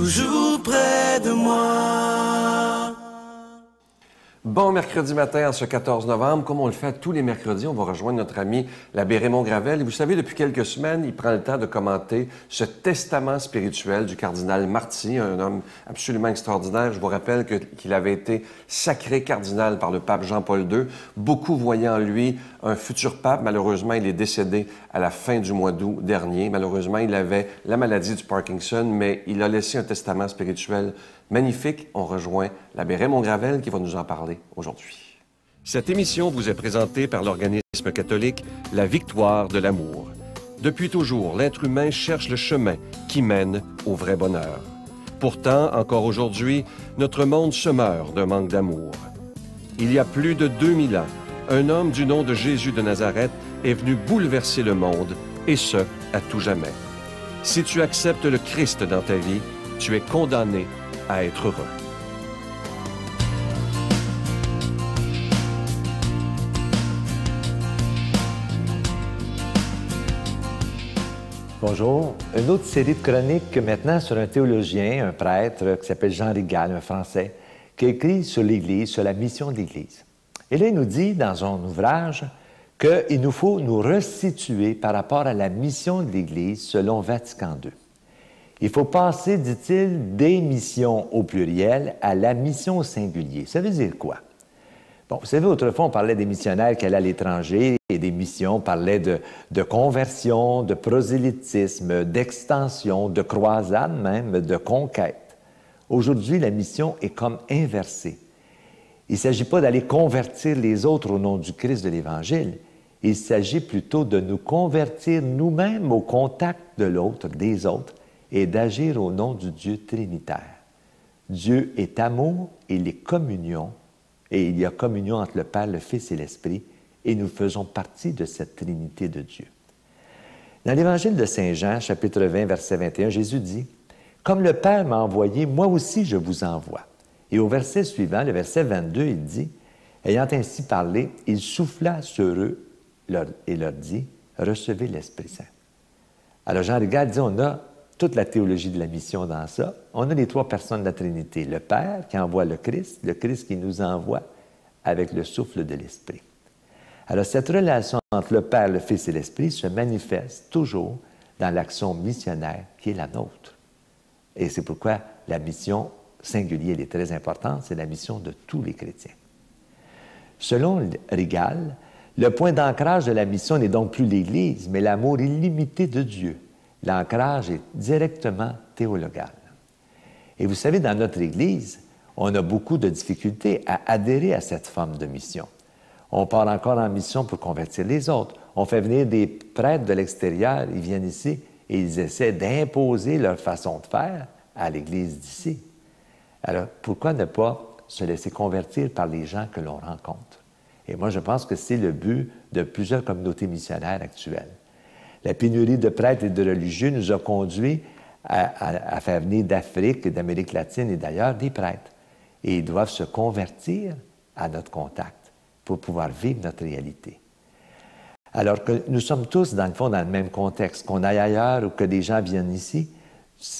toujours près de moi. Bon mercredi matin en ce 14 novembre. Comme on le fait tous les mercredis, on va rejoindre notre ami l'abbé Raymond Gravel. Et vous savez, depuis quelques semaines, il prend le temps de commenter ce testament spirituel du cardinal Marty, un homme absolument extraordinaire. Je vous rappelle qu'il avait été sacré cardinal par le pape Jean-Paul II. Beaucoup voyaient en lui un futur pape. Malheureusement, il est décédé à la fin du mois d'août dernier. Malheureusement, il avait la maladie du Parkinson, mais il a laissé un testament spirituel magnifique. On rejoint l'abbé Raymond Gravel qui va nous en parler aujourd'hui. Cette émission vous est présentée par l'organisme catholique La Victoire de l'amour. Depuis toujours, l'être humain cherche le chemin qui mène au vrai bonheur. Pourtant, encore aujourd'hui, notre monde se meurt d'un manque d'amour. Il y a plus de 2000 ans, un homme du nom de Jésus de Nazareth est venu bouleverser le monde, et ce, à tout jamais. Si tu acceptes le Christ dans ta vie, tu es condamné à être heureux. Bonjour. Une autre série de chroniques maintenant sur un théologien, un prêtre qui s'appelle Jean Rigal, un Français, qui a écrit sur l'Église, sur la mission de l'Église. Et là, il nous dit dans son ouvrage qu'il nous faut nous resituer par rapport à la mission de l'Église selon Vatican II. Il faut passer, dit-il, des missions au pluriel à la mission au singulier. Ça veut dire quoi? Bon, vous savez, autrefois, on parlait des missionnaires qui allaient à l'étranger et des missions, on parlait de conversion, de prosélytisme, d'extension, de croisade même, de conquête. Aujourd'hui, la mission est comme inversée. Il ne s'agit pas d'aller convertir les autres au nom du Christ de l'Évangile. Il s'agit plutôt de nous convertir nous-mêmes au contact de l'autre, des autres, et d'agir au nom du Dieu trinitaire. Dieu est amour, il est communion, et il y a communion entre le Père, le Fils et l'Esprit, et nous faisons partie de cette Trinité de Dieu. Dans l'Évangile de Saint Jean, chapitre 20, verset 21, Jésus dit « Comme le Père m'a envoyé, moi aussi je vous envoie. » Et au verset suivant, le verset 22, il dit « Ayant ainsi parlé, il souffla sur eux et leur dit « Recevez l'Esprit Saint. » Alors Jean Rigal dit « On a toute la théologie de la mission dans ça. On a les trois personnes de la Trinité. Le Père qui envoie le Christ qui nous envoie avec le souffle de l'Esprit. » Alors, cette relation entre le Père, le Fils et l'Esprit se manifeste toujours dans l'action missionnaire qui est la nôtre. Et c'est pourquoi la mission singulière est très importante, c'est la mission de tous les chrétiens. Selon Rigal, le point d'ancrage de la mission n'est donc plus l'Église, mais l'amour illimité de Dieu. L'ancrage est directement théologal. Et vous savez, dans notre Église, on a beaucoup de difficultés à adhérer à cette forme de mission. On part encore en mission pour convertir les autres. On fait venir des prêtres de l'extérieur, ils viennent ici et ils essaient d'imposer leur façon de faire à l'Église d'ici. Alors, pourquoi ne pas se laisser convertir par les gens que l'on rencontre? Et moi, je pense que c'est le but de plusieurs communautés missionnaires actuelles. La pénurie de prêtres et de religieux nous a conduits à faire venir d'Afrique et d'Amérique latine et d'ailleurs des prêtres. Et ils doivent se convertir à notre contact pour pouvoir vivre notre réalité. Alors que nous sommes tous, dans le fond, dans le même contexte. Qu'on aille ailleurs ou que des gens viennent ici,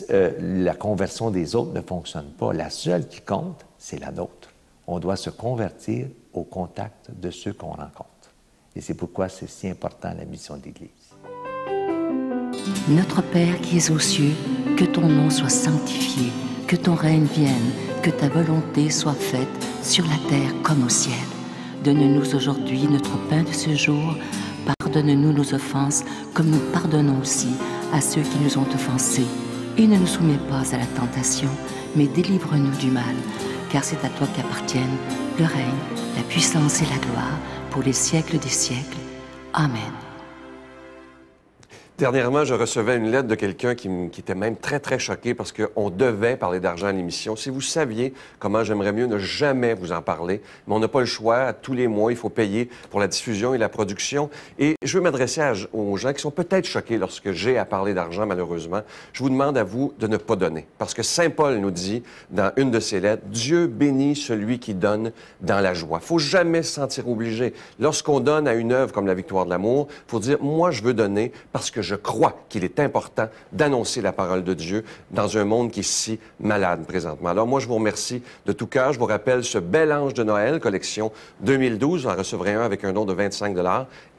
la conversion des autres ne fonctionne pas. La seule qui compte, c'est la nôtre. On doit se convertir au contact de ceux qu'on rencontre. Et c'est pourquoi c'est si important la mission de l'Église. Notre Père qui es aux cieux, que ton nom soit sanctifié, que ton règne vienne, que ta volonté soit faite sur la terre comme au ciel. Donne-nous aujourd'hui notre pain de ce jour. Pardonne-nous nos offenses, comme nous pardonnons aussi à ceux qui nous ont offensés. Et ne nous soumets pas à la tentation, mais délivre-nous du mal. Car c'est à toi qu'appartiennent le règne, la puissance et la gloire, pour les siècles des siècles. Amen. Dernièrement, je recevais une lettre de quelqu'un qui était même très, très choqué parce qu'on devait parler d'argent à l'émission. Si vous saviez comment j'aimerais mieux ne jamais vous en parler, mais on n'a pas le choix. Tous les mois, il faut payer pour la diffusion et la production. Et je veux m'adresser aux gens qui sont peut-être choqués lorsque j'ai à parler d'argent, malheureusement. Je vous demande à vous de ne pas donner. Parce que Saint Paul nous dit, dans une de ses lettres, « Dieu bénit celui qui donne dans la joie ». Il ne faut jamais se sentir obligé. Lorsqu'on donne à une œuvre comme la Victoire de l'amour, il faut dire, « Moi, je veux donner parce que je crois qu'il est important d'annoncer la parole de Dieu dans un monde qui est si malade présentement. Alors moi, je vous remercie de tout cœur. Je vous rappelle ce bel ange de Noël, collection 2012. Vous en recevrez un avec un don de 25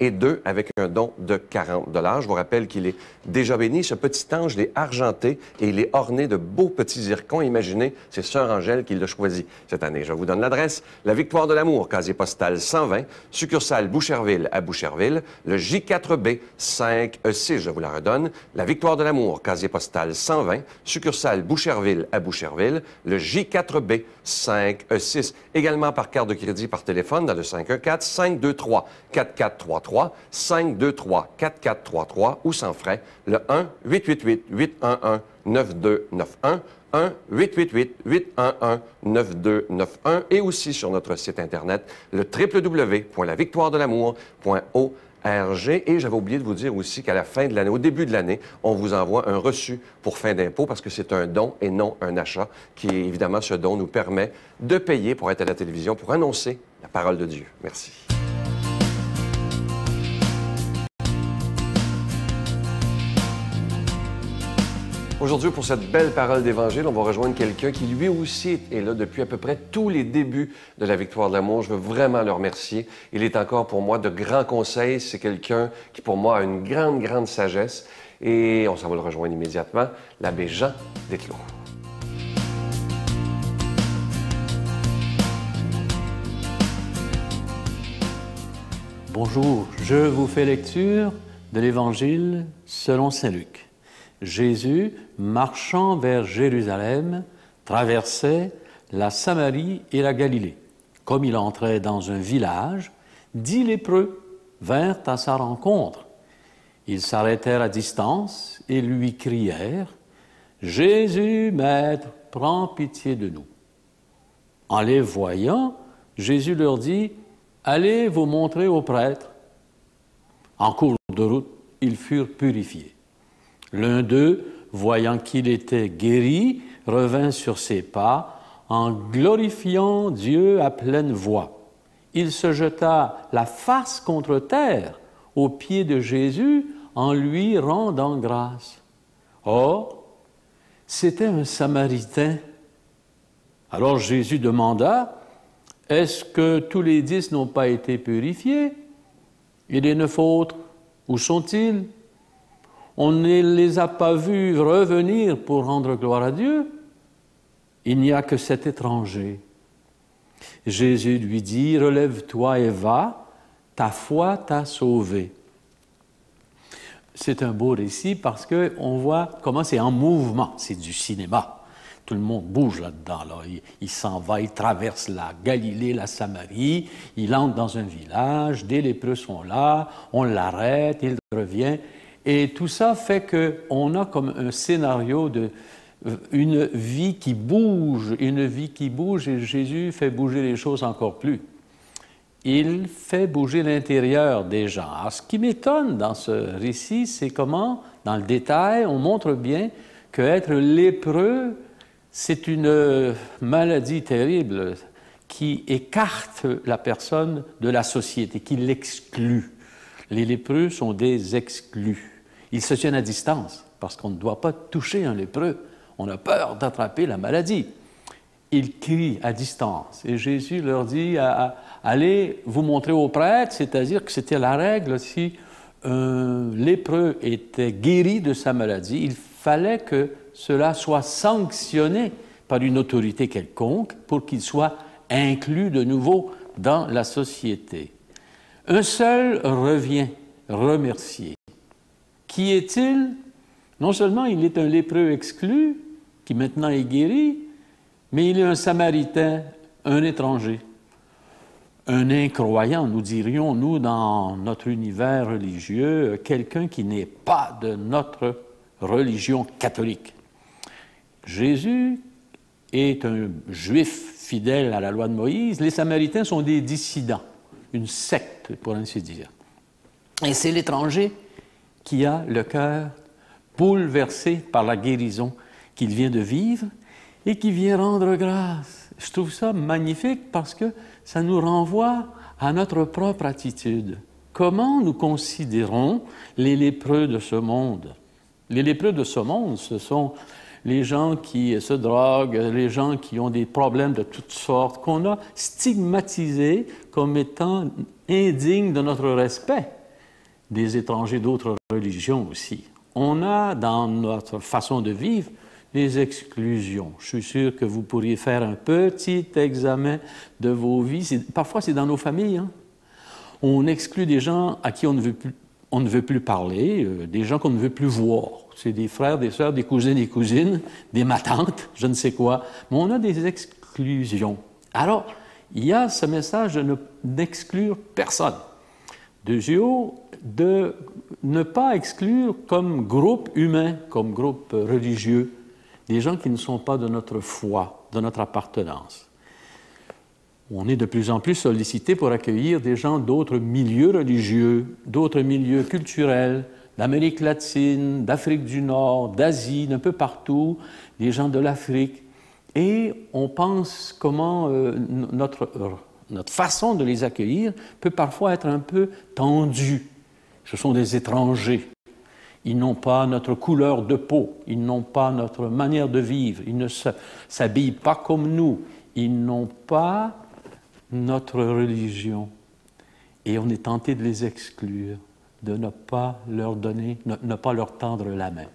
et deux avec un don de 40 $. Je vous rappelle qu'il est déjà béni. Ce petit ange, il est argenté et il est orné de beaux petits zircons. Imaginez, c'est Sœur Angèle qui l'a choisi cette année. Je vous donne l'adresse. La Victoire de l'Amour, casier postal 120, succursale Boucherville à Boucherville, le J4B 5E6, je vous la redonne. La Victoire de l'Amour, casier postal 120, succursale Boucherville à Boucherville, le J4B 5E6. Également par carte de crédit par téléphone dans le 514-523-4433, 523-4433 ou sans frais, le 1-888-811-9291, 1-888-811-9291 et aussi sur notre site Internet, le www.lavictoiredelamour.org. Et j'avais oublié de vous dire aussi qu'à la fin de l'année, au début de l'année, on vous envoie un reçu pour fin d'impôt parce que c'est un don et non un achat qui, évidemment, ce don nous permet de payer pour être à la télévision, pour annoncer la parole de Dieu. Merci. Aujourd'hui, pour cette belle parole d'Évangile, on va rejoindre quelqu'un qui, lui aussi, est là depuis à peu près tous les débuts de la Victoire de l'Amour. Je veux vraiment le remercier. Il est encore pour moi de grands conseils. C'est quelqu'un qui, pour moi, a une grande, grande sagesse. Et on s'en va le rejoindre immédiatement, l'abbé Jean Desclos. Bonjour, je vous fais lecture de l'Évangile selon saint Luc. Jésus, marchant vers Jérusalem, traversait la Samarie et la Galilée. Comme il entrait dans un village, 10 lépreux vinrent à sa rencontre. Ils s'arrêtèrent à distance et lui crièrent « Jésus, Maître, prends pitié de nous. » En les voyant, Jésus leur dit « Allez vous montrer aux prêtres. » En cours de route, ils furent purifiés. L'un d'eux, voyant qu'il était guéri, revint sur ses pas en glorifiant Dieu à pleine voix. Il se jeta la face contre terre aux pieds de Jésus en lui rendant grâce. Or, c'était un Samaritain. Alors Jésus demanda, « Est-ce que tous les 10 n'ont pas été purifiés? Et les 9 autres, où sont-ils? On ne les a pas vus revenir pour rendre gloire à Dieu. Il n'y a que cet étranger. » Jésus lui dit, « Relève-toi et va, ta foi t'a sauvé. » C'est un beau récit parce qu'on voit comment c'est en mouvement, c'est du cinéma. Tout le monde bouge là-dedans. Là. Il s'en va, il traverse la Galilée, la Samarie, il entre dans un village, des lépreux sont là, on l'arrête, il revient. Et tout ça fait qu'on a comme un scénario une vie qui bouge, et Jésus fait bouger les choses encore plus. Il fait bouger l'intérieur des gens. Alors, ce qui m'étonne dans ce récit, c'est comment, dans le détail, on montre bien qu'être lépreux, c'est une maladie terrible qui écarte la personne de la société, qui l'exclut. Les lépreux sont des exclus. Ils se tiennent à distance parce qu'on ne doit pas toucher un lépreux. On a peur d'attraper la maladie. Ils crient à distance. Et Jésus leur dit « Allez vous montrer aux prêtres », c'est-à-dire que c'était la règle. Si un lépreux était guéri de sa maladie, il fallait que cela soit sanctionné par une autorité quelconque pour qu'il soit inclus de nouveau dans la société. Un seul revient remercier. Qui est-il? Non seulement il est un lépreux exclu, qui maintenant est guéri, mais il est un Samaritain, un étranger. Un incroyant, nous dirions, nous, dans notre univers religieux, quelqu'un qui n'est pas de notre religion catholique. Jésus est un juif fidèle à la loi de Moïse. Les Samaritains sont des dissidents, une secte, pour ainsi dire. Et c'est l'étranger qui a le cœur bouleversé par la guérison qu'il vient de vivre et qui vient rendre grâce. Je trouve ça magnifique parce que ça nous renvoie à notre propre attitude. comment nous considérons les lépreux de ce monde? Les lépreux de ce monde, ce sont les gens qui se droguent, les gens qui ont des problèmes de toutes sortes, qu'on a stigmatisés comme étant indignes de notre respect, des étrangers d'autres religions aussi. On a dans notre façon de vivre des exclusions. Je suis sûr que vous pourriez faire un petit examen de vos vies. Parfois, c'est dans nos familles. Hein? On exclut des gens à qui on ne veut plus parler, des gens qu'on ne veut plus voir. C'est des frères, des sœurs, des cousins, des cousines, des matantes, je ne sais quoi. Mais on a des exclusions. Alors, il y a ce message de n'exclure personne. Deuxièmement, de ne pas exclure comme groupe humain, comme groupe religieux, des gens qui ne sont pas de notre foi, de notre appartenance. On est de plus en plus sollicité pour accueillir des gens d'autres milieux religieux, d'autres milieux culturels, d'Amérique latine, d'Afrique du Nord, d'Asie, d'un peu partout, des gens de l'Afrique. Et on pense comment notre façon de les accueillir peut parfois être un peu tendue. Ce sont des étrangers. Ils n'ont pas notre couleur de peau, ils n'ont pas notre manière de vivre, ils ne s'habillent pas comme nous, ils n'ont pas notre religion. Et on est tenté de les exclure, de ne pas leur donner, ne pas leur tendre la main.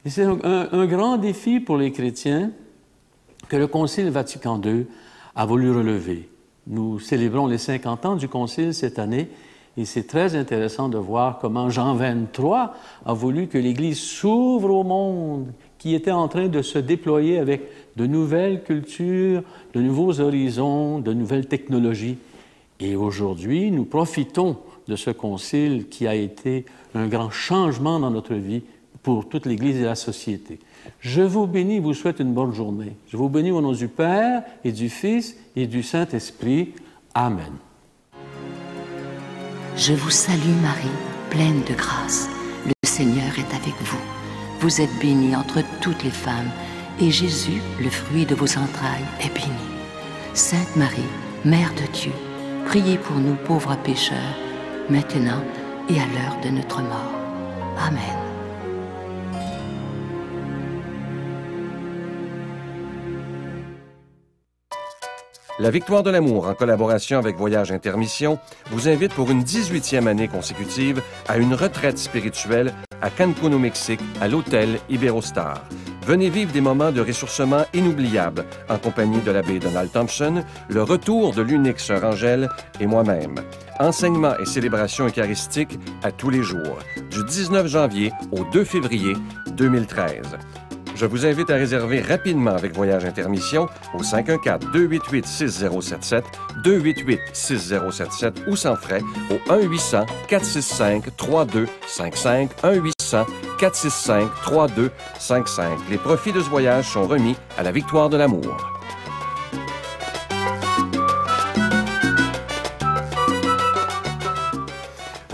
Et c'est un grand défi pour les chrétiens que le Concile Vatican II a voulu relever. Nous célébrons les 50 ans du Concile cette année, et c'est très intéressant de voir comment Jean XXIII a voulu que l'Église s'ouvre au monde qui était en train de se déployer avec de nouvelles cultures, de nouveaux horizons, de nouvelles technologies. Et aujourd'hui, nous profitons de ce concile qui a été un grand changement dans notre vie pour toute l'Église et la société. Je vous bénis, vous souhaite une bonne journée. Je vous bénis au nom du Père et du Fils et du Saint-Esprit. Amen. Je vous salue Marie, pleine de grâce. Le Seigneur est avec vous. Vous êtes bénie entre toutes les femmes, et Jésus, le fruit de vos entrailles, est béni. Sainte Marie, Mère de Dieu, priez pour nous pauvres pécheurs, maintenant et à l'heure de notre mort. Amen. La Victoire de l'amour, en collaboration avec Voyage Intermission, vous invite pour une 18e année consécutive à une retraite spirituelle à Cancún au Mexique, à l'hôtel Iberostar. Venez vivre des moments de ressourcement inoubliables en compagnie de l'abbé Donald Thompson, le retour de l'unique sœur Angèle et moi-même. Enseignements et célébrations eucharistiques à tous les jours, du 19 janvier au 2 février 2013. Je vous invite à réserver rapidement avec Voyage Intermission au 514-288-6077, 288-6077 ou sans frais au 1-800-465-3255, 1-800-465-3255. Les profits de ce voyage sont remis à la Victoire de l'amour.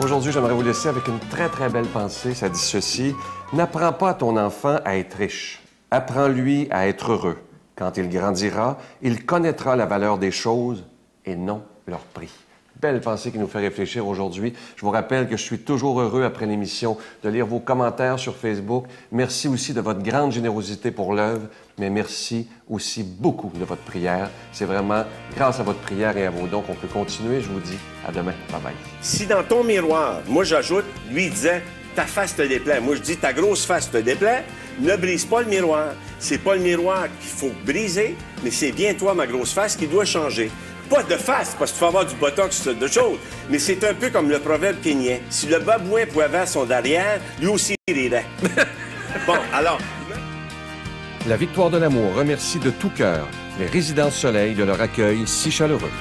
Aujourd'hui, j'aimerais vous laisser avec une très, très belle pensée. Ça dit ceci: n'apprends pas à ton enfant à être riche. Apprends-lui à être heureux. Quand il grandira, il connaîtra la valeur des choses et non leur prix. Belle pensée qui nous fait réfléchir aujourd'hui. Je vous rappelle que je suis toujours heureux après l'émission de lire vos commentaires sur Facebook. Merci aussi de votre grande générosité pour l'œuvre, mais merci aussi beaucoup de votre prière. C'est vraiment grâce à votre prière et à vos dons qu'on peut continuer. Je vous dis à demain. Bye-bye. Si dans ton miroir, moi j'ajoute, lui il disait, ta face te déplaît. Moi je dis, ta grosse face te déplaît, ne brise pas le miroir. C'est pas le miroir qu'il faut briser, mais c'est bien toi, ma grosse face, qui doit changer. Pas de face, parce que tu vas avoir du botox, de choses, mais c'est un peu comme le proverbe kényan. Si le babouin pouvait avoir son derrière, lui aussi il rirait. Bon, alors... La Victoire de l'amour remercie de tout cœur les Résidences Soleil de leur accueil si chaleureux.